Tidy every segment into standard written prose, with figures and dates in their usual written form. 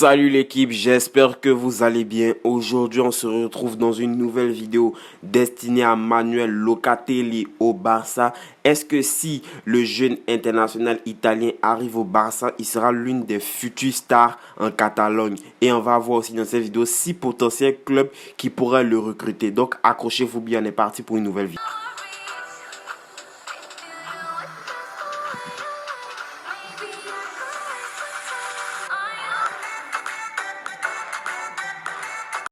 Salut l'équipe, j'espère que vous allez bien. Aujourd'hui, on se retrouve dans une nouvelle vidéo destinée à Manuel Locatelli au Barça. Est-ce que si le jeune international italien arrive au Barça, il sera l'une des futures stars en Catalogne? Et on va voir aussi dans cette vidéo 6 potentiels clubs qui pourraient le recruter. Donc accrochez-vous bien, on est parti pour une nouvelle vidéo.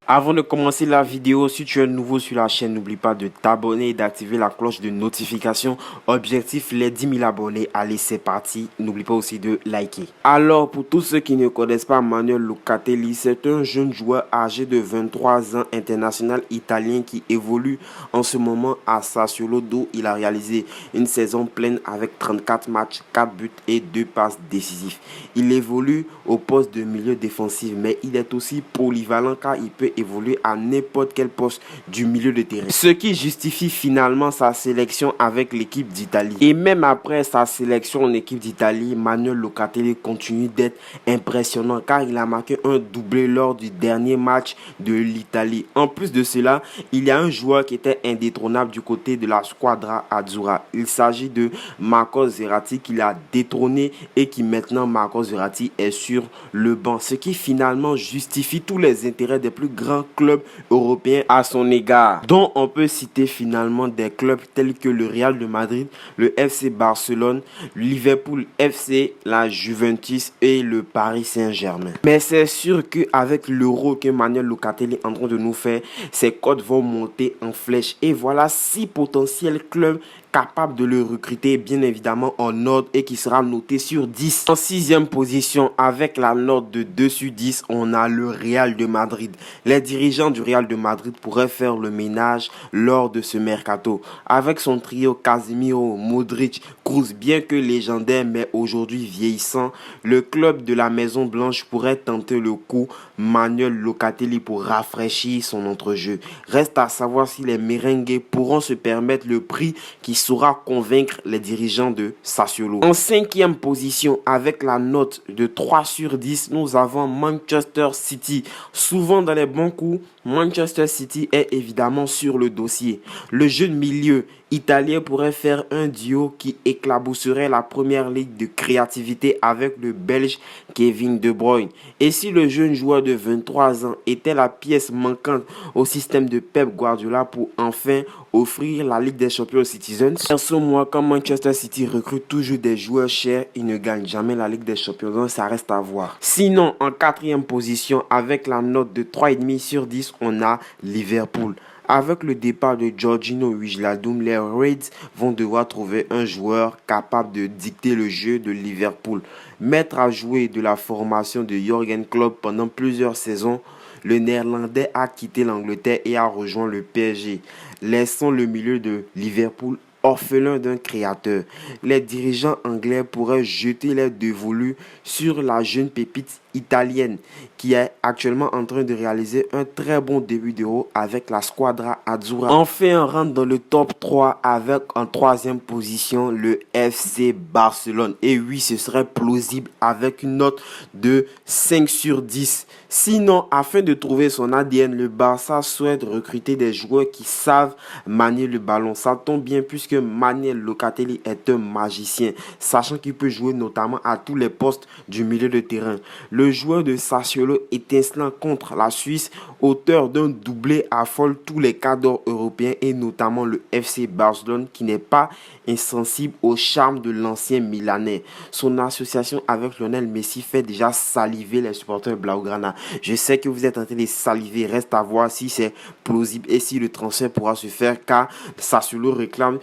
Avant de commencer la vidéo, si tu es nouveau sur la chaîne, n'oublie pas de t'abonner et d'activer la cloche de notification. Objectif, les 10 000 abonnés. Allez, c'est parti. N'oublie pas aussi de liker. Alors, pour tous ceux qui ne connaissent pas Manuel Locatelli, c'est un jeune joueur âgé de 23 ans, international italien qui évolue en ce moment à Sassuolo, d'où il a réalisé une saison pleine avec 34 matchs, 4 buts et 2 passes décisives. Il évolue au poste de milieu défensif, mais il est aussi polyvalent car il peut évoluer à n'importe quel poste du milieu de terrain. Ce qui justifie finalement sa sélection avec l'équipe d'Italie. Et même après sa sélection en équipe d'Italie, Manuel Locatelli continue d'être impressionnant car il a marqué un doublé lors du dernier match de l'Italie. En plus de cela, il y a un joueur qui était indétrônable du côté de la Squadra Azzurra. Il s'agit de Marcos Verratti qui l'a détrôné et qui maintenant Marcos Verratti est sur le banc. Ce qui finalement justifie tous les intérêts des plus grands clubs européens à son égard, dont on peut citer finalement des clubs tels que le Real de Madrid, le FC Barcelone, le Liverpool FC, la Juventus et le Paris Saint-Germain. Mais c'est sûr qu'avec l'euro que Manuel Locatelli est en train de nous faire, ses cotes vont monter en flèche. Et voilà 6 potentiels clubs capable de le recruter, bien évidemment en ordre, et qui sera noté sur 10. En 6e position, avec la note de 2 sur 10, on a le Real de Madrid. Les dirigeants du Real de Madrid pourraient faire le ménage lors de ce mercato. Avec son trio Casemiro, Modric, Kroos, bien que légendaire mais aujourd'hui vieillissant, le club de la Maison Blanche pourrait tenter le coup Manuel Locatelli pour rafraîchir son entrejeu. Reste à savoir si les merengues pourront se permettre le prix qui saura convaincre les dirigeants de Sassuolo. En 5e position, avec la note de 3 sur 10, nous avons Manchester City. Souvent dans les bons coups, Manchester City est évidemment sur le dossier. Le jeune milieu italien pourrait faire un duo qui éclabousserait la première ligue de créativité avec le Belge Kevin De Bruyne. Et si le jeune joueur de 23 ans était la pièce manquante au système de Pep Guardiola pour enfin offrir la Ligue des Champions aux Citizens? Perso, moi, quand Manchester City recrute toujours des joueurs chers, il ne gagne jamais la Ligue des Champions, donc ça reste à voir. Sinon, en 4e position, avec la note de 3,5 sur 10, on a Liverpool. Avec le départ de Georginio Wijnaldum, les Reds vont devoir trouver un joueur capable de dicter le jeu de Liverpool. Mettre à jouer de la formation de Jürgen Klopp pendant plusieurs saisons, le Néerlandais a quitté l'Angleterre et a rejoint le PSG, laissant le milieu de Liverpool orphelin d'un créateur. Les dirigeants anglais pourraient jeter les dévolus sur la jeune pépite italienne qui est actuellement en train de réaliser un très bon début d'Euro avec la Squadra Azzurra. Enfin, on rentre dans le top 3 avec en 3e position le FC Barcelone. Et oui, ce serait plausible avec une note de 5 sur 10. Sinon, afin de trouver son ADN, le Barça souhaite recruter des joueurs qui savent manier le ballon. Ça tombe bien puisque Manuel Locatelli est un magicien, sachant qu'il peut jouer notamment à tous les postes du milieu de terrain. Le joueur de Sassuolo étincelant contre la Suisse, auteur d'un doublé, affole tous les cadres européens et notamment le FC Barcelone qui n'est pas insensible au charme de l'ancien Milanais. Son association avec Lionel Messi fait déjà saliver les supporters Blaugrana. Je sais que vous êtes en train de saliver, reste à voir si c'est plausible et si le transfert pourra se faire car Sassuolo réclame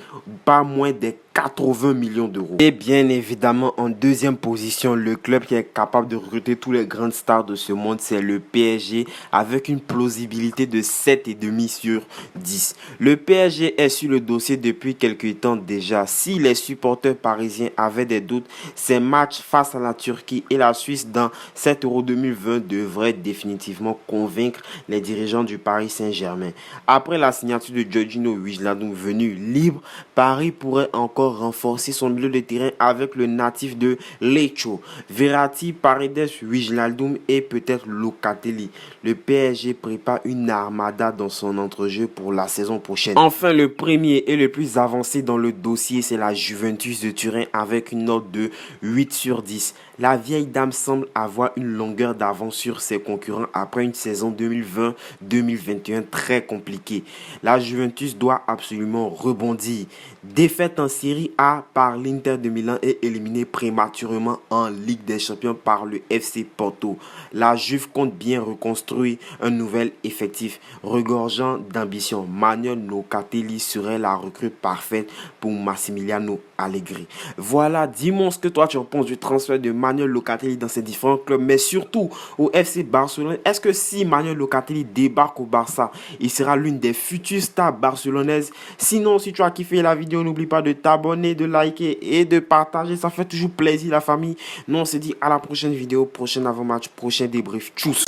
pas moins des 80 millions d'euros. Et bien évidemment, en 2e position, le club qui est capable de recruter tous les grandes stars de ce monde, c'est le PSG avec une plausibilité de 7,5 sur 10. Le PSG est sur le dossier depuis quelques temps déjà. Si les supporters parisiens avaient des doutes, ces matchs face à la Turquie et la Suisse dans cet Euro 2020 devraient définitivement convaincre les dirigeants du Paris Saint-Germain. Après la signature de Georginio Wijnaldum venu libre, Paris pourrait encore encore renforcer son milieu de terrain avec le natif de Lecce. Verratti, Paredes, Wijnaldum et peut-être Locatelli. Le PSG prépare une armada dans son entrejeu pour la saison prochaine. Enfin, le premier et le plus avancé dans le dossier, c'est la Juventus de Turin avec une note de 8 sur 10. La vieille dame semble avoir une longueur d'avance sur ses concurrents après une saison 2020-2021 très compliquée. La Juventus doit absolument rebondir. Défaite en Série A par l'Inter de Milan et éliminée prématurément en Ligue des Champions par le FC Porto. La Juve compte bien reconstruire un nouvel effectif regorgeant d'ambition. Manuel Locatelli serait la recrue parfaite pour Massimiliano Allegri. Voilà, dis-moi ce que toi tu en penses du transfert de Manuel Locatelli dans ses différents clubs, mais surtout au FC Barcelone. Est-ce que si Manuel Locatelli débarque au Barça, il sera l'une des futures stars barcelonaises? Sinon, si tu as kiffé la vidéo, n'oublie pas de t'abonner, de liker et de partager. Ça fait toujours plaisir la famille. Nous on se dit à la prochaine vidéo, prochain avant-match, prochain débrief. Tchuss!